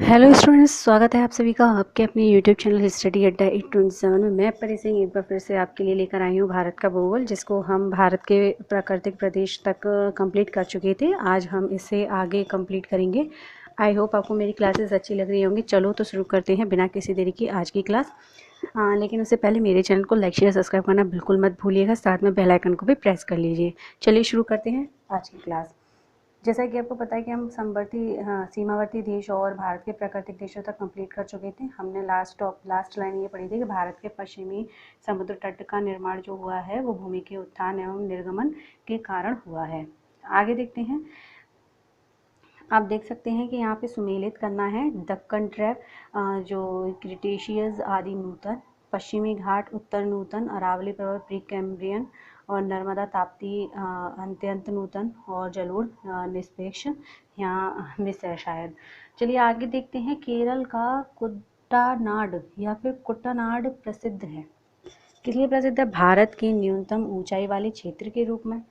Hello students, स्वागत है आप सभी का आपके अपने यूट्यूब चैनल स्टडी अड्डा 827 में। मैं परी सिंह एक बार फिर से आपके लिए लेकर आई हूँ भारत का भूगोल, जिसको हम भारत के प्राकृतिक प्रदेश तक कंप्लीट कर चुके थे। आज हम इसे आगे कंप्लीट करेंगे। आई होप आपको मेरी क्लासेस अच्छी लग रही होंगी। चलो तो शुरू करते हैं बिना किसी देरी की आज की क्लास। लेकिन उससे पहले मेरे चैनल को लाइक शेयर सब्सक्राइब करना बिल्कुल मत भूलिएगा, साथ में बेल आइकन को भी प्रेस कर लीजिए। चलिए शुरू करते हैं आज की क्लास। जैसा कि आपको पता है कि हम सीमावर्ती देश और भारत के प्राकृतिक देशों तक कंप्लीट कर चुके थे। हमने लास्ट लाइन ये पढ़ी थी कि भारत के पश्चिमी समुद्र तट का निर्माण जो हुआ है वो भूमि के उत्थान एवं निर्गमन के कारण हुआ है। आगे देखते हैं। आप देख सकते हैं कि यहाँ पे सुमेलित करना है दक्कन ट्रैप, जो क्रिटेशियस आदि नूतन, पश्चिमी घाट उत्तर नूतन, अरावली पर्वत प्री कैम्ब्रियन और नर्मदा ताप्ती अत्यंत नूतन और जलोढ़ निष्पेक्ष यहाँ मिस है शायद। चलिए आगे देखते हैं। केरल का कुट्टानाड या फिर कुट्टानाड प्रसिद्ध है। किस लिए प्रसिद्ध है? भारत की न्यूनतम ऊंचाई वाले क्षेत्र के रूप में।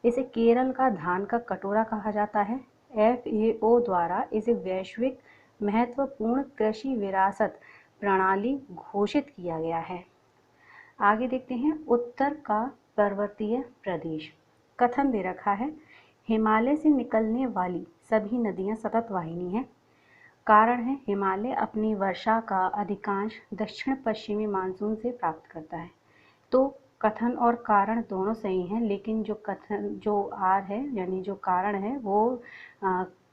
इसे केरल का धान का कटोरा कहा जाता है। FAO द्वारा इसे वैश्विक महत्वपूर्ण कृषि विरासत प्रणाली घोषित किया गया है। आगे देखते हैं। उत्तर का पर्वतीय प्रदेश। कथन दे रखा है, हिमालय से निकलने वाली सभी नदियां सतत वाहिनी हैं। कारण है, हिमालय अपनी वर्षा का अधिकांश दक्षिण पश्चिमी मानसून से प्राप्त करता है। तो कथन और कारण दोनों सही हैं, लेकिन जो आर है यानी जो कारण है वो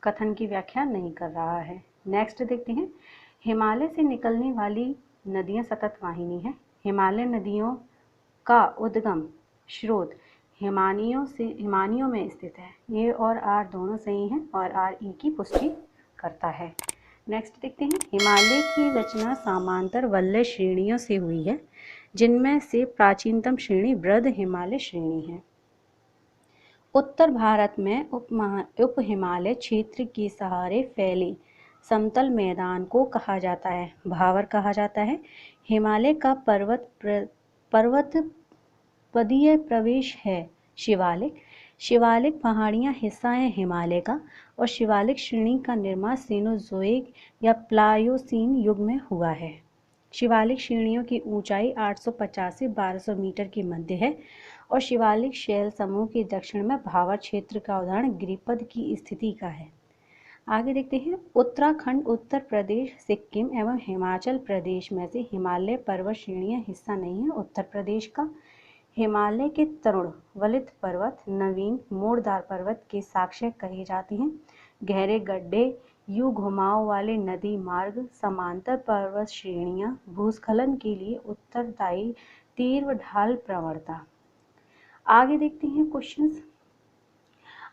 कथन की व्याख्या नहीं कर रहा है। नेक्स्ट देखते हैं। हिमालय से निकलने वाली नदियां सतत वाहिनी हैं। हिमालय नदियों का उद्गम स्रोत हिमानियों में स्थित है। ए और आर दोनों सही हैं और आर ई की पुष्टि करता है। नेक्स्ट देखते हैं। हिमालय की रचना समांतर वलय श्रेणियों से हुई है, जिनमें से प्राचीनतम श्रेणी बृहद हिमालय श्रेणी है। उत्तर भारत में उप हिमालय क्षेत्र के सहारे फैले समतल मैदान को कहा जाता है भावर कहा जाता है। हिमालय का पर्वत पदीय प्रवेश है शिवालिक। शिवालिक पहाड़ियाँ हिस्सा है हिमालय का, और शिवालिक श्रेणी का निर्माण सीनोज़ोइक या प्लायोसीन युग में हुआ है। शिवालिक श्रेणियों की ऊंचाई 850 से 1200 मीटर के मध्य है, और शिवालिक शैल समूह के दक्षिण में भावर क्षेत्र का उदाहरण गिरिपद की स्थिति का है। आगे देखते हैं। उत्तराखंड, उत्तर प्रदेश, सिक्किम एवं हिमाचल प्रदेश में से हिमालय पर्वत श्रेणियां हिस्सा नहीं है उत्तर प्रदेश का। हिमालय के तरुण वलित पर्वत नवीन मोड़दार पर्वत के साक्ष्य कहे जाते हैं। गहरे गड्ढे, यू घुमाव वाले नदी मार्ग, समांतर पर्वत श्रेणियां, भूस्खलन के लिए उत्तरदायी, तीव्र ढाल प्रवणता। आगे देखते हैं क्वेश्चंस।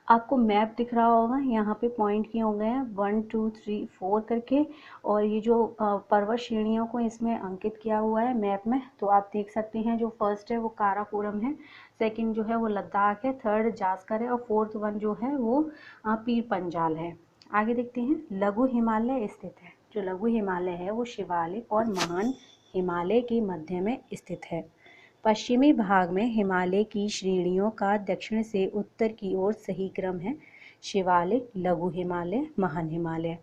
आपको मैप दिख रहा होगा, यहाँ पे पॉइंट किए हो गए हैं 1 2 3 4 करके, और ये जो पर्वत श्रेणियों को इसमें अंकित किया हुआ है मैप में, तो आप देख सकते हैं। जो फर्स्ट है वो काराकोरम है, सेकंड जो है वो लद्दाख है, थर्ड जास्कर है और फोर्थ वन जो है वो पीर पंजाल है। आगे देखते हैं। लघु हिमालय स्थित है। जो लघु हिमालय है वो शिवालिक और महान हिमालय के मध्य में स्थित है। पश्चिमी भाग में हिमालय की श्रेणियों का दक्षिण से उत्तर की ओर सही क्रम है: शिवालिक, लघु हिमालय, महान हिमालय।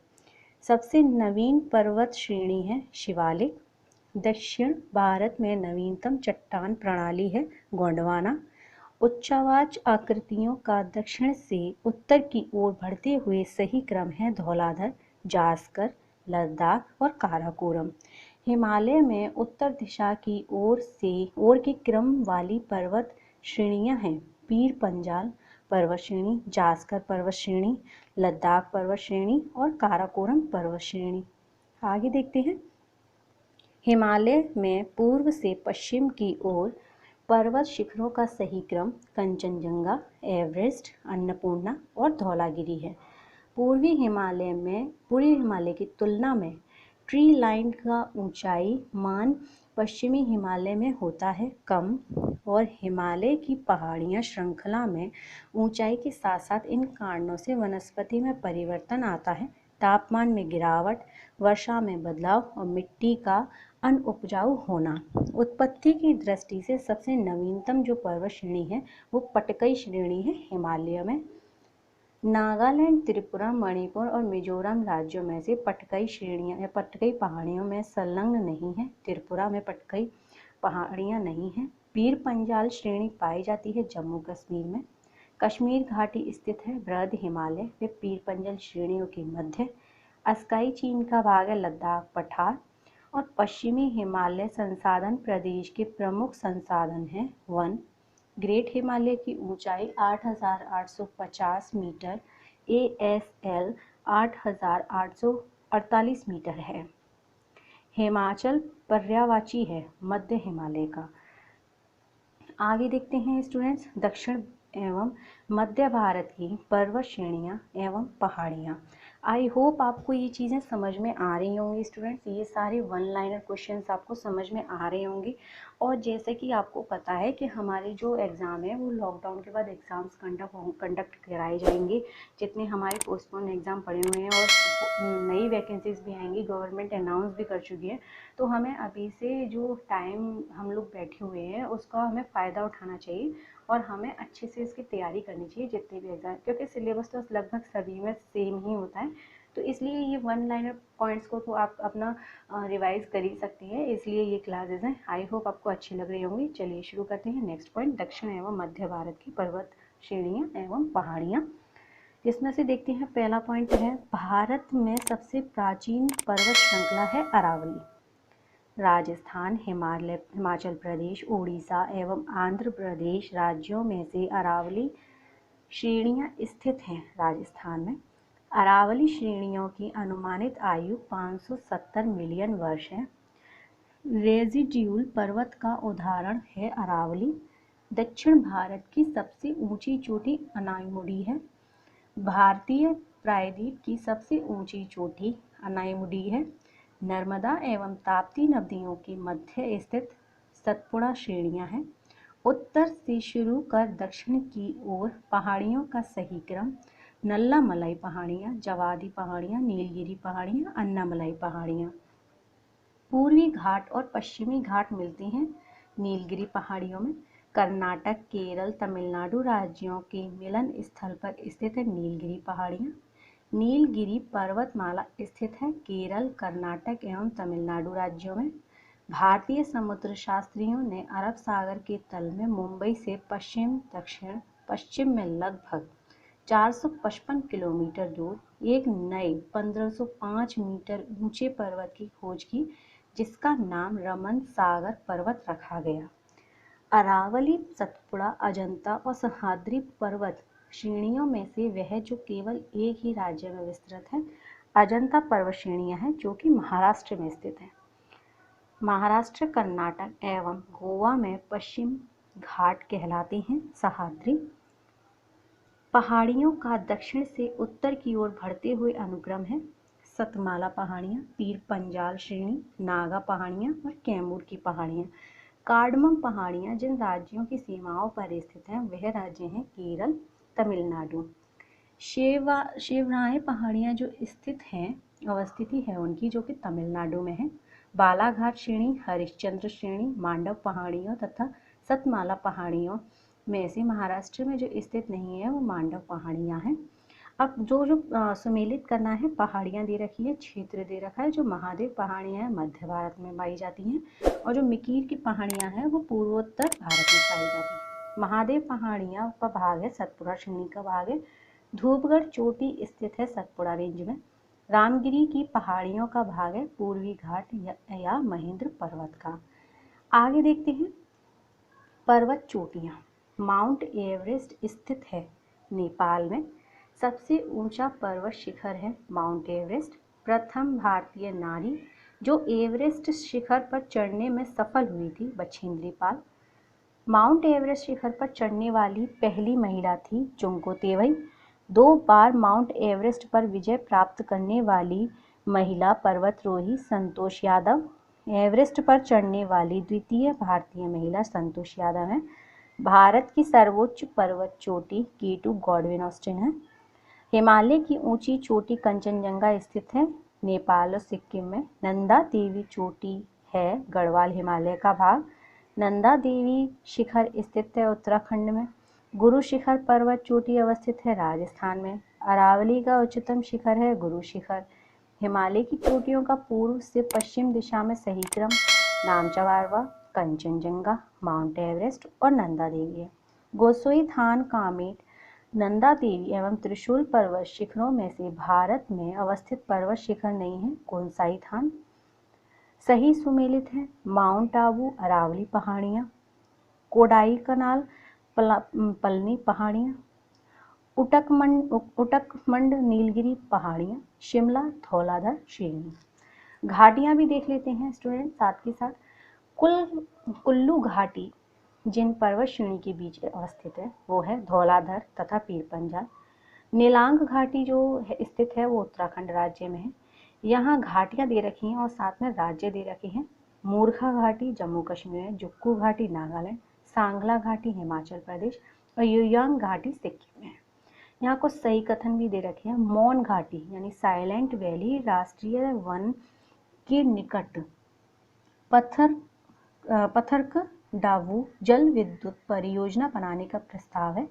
सबसे नवीन पर्वत श्रेणी है शिवालिक। दक्षिण भारत में नवीनतम चट्टान प्रणाली है गोंडवाना। उच्चवाच आकृतियों का दक्षिण से उत्तर की ओर बढ़ते हुए सही क्रम है धौलाधर, जास्कर, लद्दाख और काराकोरम। हिमालय में उत्तर दिशा की ओर के क्रम वाली पर्वत श्रेणियां हैं: पीर पंजाल पर्वत श्रेणी, जास्कर पर्वत श्रेणी, लद्दाख पर्वत श्रेणी और काराकोरम पर्वत श्रेणी। आगे देखते हैं। हिमालय में पूर्व से पश्चिम की ओर पर्वत शिखरों का सही क्रम कंचनजंगा, एवरेस्ट, अन्नपूर्णा और धौलागिरी है। पूर्वी हिमालय की तुलना में ट्री लाइन का ऊंचाई मान पश्चिमी हिमालय में होता है कम, और हिमालय की पहाड़ियाँ श्रृंखला में ऊंचाई के साथ साथ इन कारणों से वनस्पति में परिवर्तन आता है: तापमान में गिरावट, वर्षा में बदलाव और मिट्टी का अनउपजाऊ होना। उत्पत्ति की दृष्टि से सबसे नवीनतम जो पर्वत श्रेणी है वो पटकई श्रेणी है हिमालय में। नागालैंड, त्रिपुरा, मणिपुर और मिजोरम राज्यों में से पटकई श्रेणियां या पटकई पहाड़ियों में संलग्न नहीं है। त्रिपुरा में पटकई पहाड़ियां नहीं हैं। पीर पंजाल श्रेणी पाई जाती है जम्मू कश्मीर में। कश्मीर घाटी स्थित है। बृहद हिमालय व पीर पंजाल श्रेणियों के मध्य। अस्काई चीन का भाग है। लद्दाख, पठार और पश्चिमी हिमालय संसाधन प्रदेश के प्रमुख संसाधन हैं। वन। ग्रेट हिमालय की ऊंचाई 8,850 मीटर, ASL 8,848 मीटर है। हिमाचल पर्यायवाची है मध्य हिमालय का। आगे देखते हैं स्टूडेंट्स, दक्षिण एवं मध्य भारत की पर्वत श्रेणियां एवं पहाड़ियां। आई होप आपको ये चीज़ें समझ में आ रही होंगी स्टूडेंट्स। ये सारे वन लाइनर क्वेश्चंस आपको समझ में आ रहे होंगे। और जैसे कि आपको पता है कि हमारे जो एग्ज़ाम है वो लॉकडाउन के बाद एग्ज़ाम्स कंडक्ट कराए जाएंगे। जितने हमारे पोस्टपोन एग्ज़ाम पड़े हुए हैं और नई वैकेंसीज भी आएंगी, गवर्नमेंट अनाउंस भी कर चुकी है। तो हमें अभी से जो टाइम हम लोग बैठे हुए हैं उसका हमें फ़ायदा उठाना चाहिए और हमें अच्छे से इसकी तैयारी करनी चाहिए जितने भी एग्ज़ाम, क्योंकि सिलेबस तो लगभग सभी में सेम ही होता है। तो इसलिए ये वन लाइनर पॉइंट्स को तो आप अपना रिवाइज कर ही सकती हैं, इसलिए ये क्लासेस हैं। आई होप आपको अच्छी लग रही होंगी। चलिए शुरू करते हैं। नेक्स्ट पॉइंट, दक्षिण एवं मध्य भारत की पर्वत श्रेणियाँ एवं पहाड़ियाँ। जिसमें से देखते हैं पहला पॉइंट है, भारत में सबसे प्राचीन पर्वत श्रृंखला है अरावली। राजस्थान, हिमाचल प्रदेश, उड़ीसा एवं आंध्र प्रदेश राज्यों में से अरावली श्रेणियां स्थित हैं। राजस्थान में अरावली श्रेणियों की अनुमानित आयु 570 मिलियन वर्ष है। रेजिड्यूल पर्वत का उदाहरण है अरावली। दक्षिण भारत की सबसे ऊंची चोटी अनायमुडी है। भारतीय प्रायद्वीप की सबसे ऊंची चोटी अनायमुडी है। नर्मदा एवं ताप्ती नदियों के मध्य स्थित सतपुड़ा श्रेणियां हैं। उत्तर से शुरू कर दक्षिण की ओर पहाड़ियों का सही क्रम, नल्लामलाई पहाड़ियाँ, जवादी पहाड़ियाँ, नीलगिरी पहाड़ियाँ, अन्नामलाई पहाड़ियाँ। पूर्वी घाट और पश्चिमी घाट मिलते हैं नीलगिरी पहाड़ियों में। कर्नाटक, केरल, तमिलनाडु राज्यों के मिलन स्थल पर स्थित है नीलगिरी पहाड़ियाँ। नीलगिरी पर्वतमाला स्थित है केरल, कर्नाटक एवं तमिलनाडु राज्यों में। भारतीय समुद्र शास्त्रियों ने अरब सागर के तल में मुंबई से पश्चिम दक्षिण पश्चिम में लगभग 455 किलोमीटर दूर एक नए 1505 मीटर ऊंचे पर्वत की खोज की, जिसका नाम रमन सागर पर्वत रखा गया। अरावली, सतपुड़ा, अजंता और सह्याद्री पर्वत श्रेणियों में से वह जो केवल एक ही राज्य में विस्तृत है, अजंता पर्वत श्रेणियां हैं, जो कि महाराष्ट्र में स्थित है। महाराष्ट्र, कर्नाटक एवं गोवा में पश्चिम घाट कहलाते हैं। सह्याद्री पहाड़ियों का दक्षिण से उत्तर की ओर बढ़ते हुए अनुक्रम है। सतमाला पहाड़ियाँ, पीर पंजाल श्रेणी, नागा पहाड़ियाँ और कैमूर की पहाड़ियाँ। कार्डमम पहाड़ियाँ जिन राज्यों की सीमाओं पर स्थित हैं वह राज्य हैं केरल, तमिलनाडु। शेवराएँ पहाड़ियाँ जो अवस्थिति है उनकी, जो कि तमिलनाडु में है। बालाघाट श्रेणी, हरिश्चंद्र श्रेणी, मांडव पहाड़ियों तथा सतमाला पहाड़ियों में से महाराष्ट्र में जो स्थित नहीं है वो मांडव पहाड़ियाँ हैं। अब जो सुमेलित करना है, पहाड़ियाँ दे रखी है, क्षेत्र दे रखा है। जो महादेव पहाड़ियाँ हैं मध्य भारत में पाई जाती हैं और जो मिकीर की पहाड़ियाँ हैं वो पूर्वोत्तर भारत में पाई जाती हैं। महादेव पहाड़ियाँ का भाग है सतपुड़ा श्रेणी का भाग है। धूपगढ़ चोटी स्थित है सतपुड़ा रेंज में। रामगिरी की पहाड़ियों का भाग है पूर्वी घाट या महेंद्र पर्वत का। आगे देखते हैं पर्वत चोटियाँ। माउंट एवरेस्ट स्थित है नेपाल में। सबसे ऊंचा पर्वत शिखर है माउंट एवरेस्ट। प्रथम भारतीय नारी जो एवरेस्ट शिखर पर चढ़ने में सफल हुई थी, बछेंद्री पाल। माउंट एवरेस्ट शिखर पर चढ़ने वाली पहली महिला थी चुंको तेवई। 2 बार माउंट एवरेस्ट पर विजय प्राप्त करने वाली महिला पर्वतारोही संतोष यादव। एवरेस्ट पर चढ़ने वाली द्वितीय भारतीय महिला संतोष यादव हैं। भारत की सर्वोच्च पर्वत चोटी K2 गॉडविन ऑस्टिन है। हिमालय की ऊंची चोटी कंचनजंगा स्थित है नेपाल और सिक्किम में। नंदा देवी चोटी है गढ़वाल हिमालय का भाग। नंदा देवी शिखर स्थित है उत्तराखंड में। गुरु शिखर पर्वत चोटी अवस्थित है राजस्थान में। अरावली का उच्चतम शिखर है गुरु शिखर। हिमालय की चोटियों का पूर्व से पश्चिम दिशा में सही क्रम नामचवारवा, कंचनजंगा, माउंट एवरेस्ट और नंदा देवी है। गोसोई थान, कामेट, नंदा देवी एवं त्रिशूल पर्वत शिखरों में से भारत में अवस्थित पर्वत शिखर नहीं है गोसाई थान। सही सुमेलित है माउंट आबू, अरावली पहाड़ियाँ, कोडाईकनाल, पलनी पहाड़ियाँ, उटकमंड नीलगिरी पहाड़ियाँ, शिमला, धौलाधर श्रेणी। घाटियाँ भी देख लेते हैं स्टूडेंट साथ के साथ। कुल्लू घाटी जिन पर्वत श्रेणी के बीच अवस्थित है वो है धौलाधर तथा पीरपंजाल। नीलांग घाटी जो स्थित है वो उत्तराखंड राज्य में है। यहाँ घाटियाँ दे रखी हैं और साथ में राज्य दे रखे हैं। मूर्खा घाटी जम्मू कश्मीर है, जुक्कू घाटी नागालैंड, सांगला घाटी हिमाचल प्रदेश और युयांग घाटी सिक्किम में है। यहाँ कुछ सही कथन भी दे रखे हैं। मौन घाटी यानी साइलेंट वैली राष्ट्रीय वन के निकट पथरक डावू जल विद्युत परियोजना बनाने का प्रस्ताव है।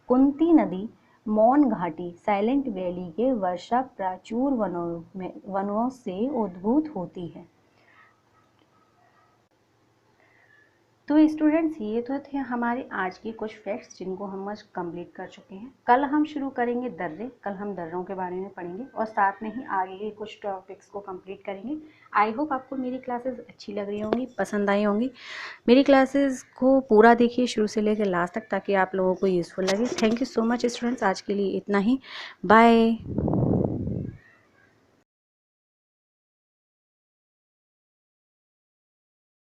कुंती नदी मौन घाटी साइलेंट वैली के वर्षा प्राचुर वनों से उद्भूत होती है। तो स्टूडेंट्स ये तो थे हमारे आज के कुछ फैक्ट्स जिनको हम आज कंप्लीट कर चुके हैं। कल हम शुरू करेंगे दर्रे। कल हम दर्रों के बारे में पढ़ेंगे और साथ में ही आगे के कुछ टॉपिक्स को कंप्लीट करेंगे। आई होप आपको मेरी क्लासेस अच्छी लग रही होंगी, पसंद आई होंगी। मेरी क्लासेस को पूरा देखिए शुरू से लेकर लास्ट तक ताकि आप लोगों को यूज़फुल लगे। Thank you so much students, आज के लिए इतना ही। बाय।